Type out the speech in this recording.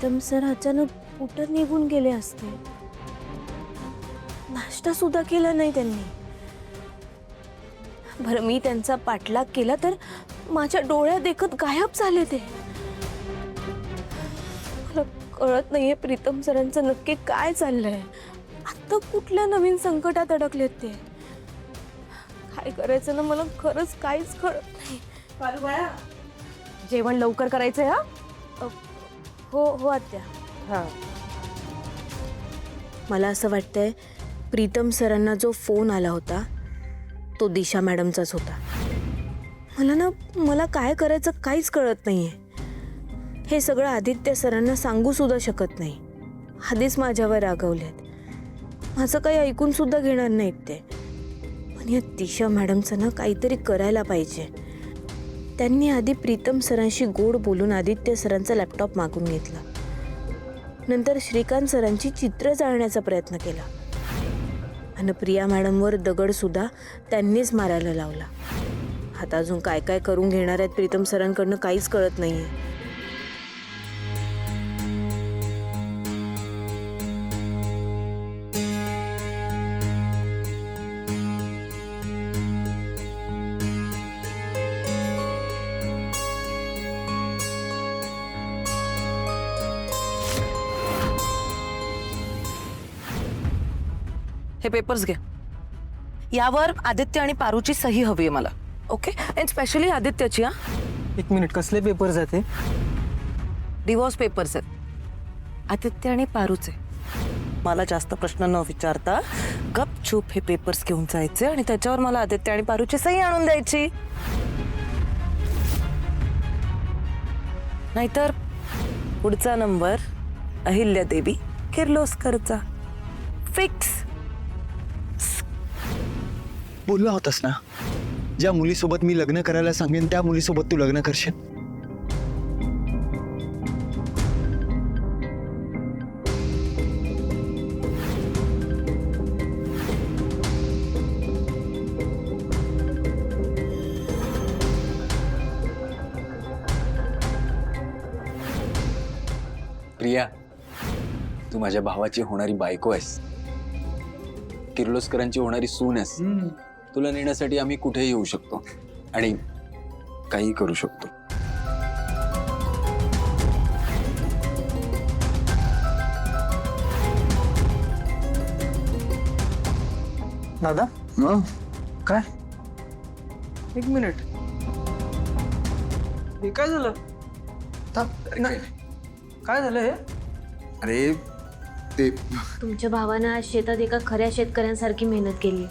Pritam sir अचानक कुठं निघून गेले असते? नाश्ता सुद्धा केला नाही त्यांनी. बरं, मी त्यांचा पाठलाग केला तर माझ्या डोळ्यात देखत गायब झाले ते. मला कळत नाहीये प्रीतम सरांचं नक्की काय चाललंय. आता कुठल्या नवीन संकटात अडकलेत ते. काय करायचं ना, मला खरंच काहीच कळत नाही. पारुबाळा, जेवण लवकर करायचंय. हा हो हो आत्या. हा. मला असं वाटतंय प्रीतम सरांना जो फोन आला होता तो दिशा मॅडमचाच होता. मला काय करायचं काहीच कळत नाहीये. हे सगळं आदित्य सरांना सांगू सुद्धा शकत नाही. आधीच माझ्यावर रागवलेत. माझं काही ऐकून सुद्धा घेणार नाहीत ते. पण या दिशा मॅडमचं ना काहीतरी करायला पाहिजे. त्यांनी आधी प्रीतम सरांशी गोड बोलून आदित्य सरांचा लॅपटॉप मागून घेतला. नंतर श्रीकांत सरांची चित्र जाळण्याचा प्रयत्न केला आणि प्रिया मॅडमवर दगड सुद्धा त्यांनीच मारायला लावला. आता अजून काय काय करून घेणार आहेत प्रीतम सरांकडनं काहीच कळत नाहीये. हे पेपर्स घे. यावर आदित्य आणि पारूची सही हवी आहे मला. ओके, अँड स्पेशली आदित्यची. हा, एक मिनिट, कसले पेपर्स आहेत? डिवोर्स पेपर्स आहेत आदित्य आणि पारूचे. मला जास्त प्रश्न न विचारता गपचूप हे पेपर्स घेऊन जायचे आणि त्याच्यावर मला आदित्य आणि पारूची सही आणून द्यायची. नाहीतर पुढचा नंबर अहिल्या देवी किर्लोस्करचा. फिक्स. बोलला होतास ना, ज्या मुलीसोबत मी लग्न करायला सांगेन त्या मुलीसोबत तू लग्न करशील. प्रिया, तू माझ्या भावाची होणारी बायको आहेस, किर्लोस्करांची होणारी सून आहेस. तुला नेण्यासाठी आम्ही कुठेही येऊ शकतो आणि काही करू शकतो. दादा, काय? एक मिनिट, हे काय झालं? नाही, काय झालं हे? अरे ते तुमच्या भावानं आज शेतात एका खऱ्या शेतकऱ्यांसारखी मेहनत केली.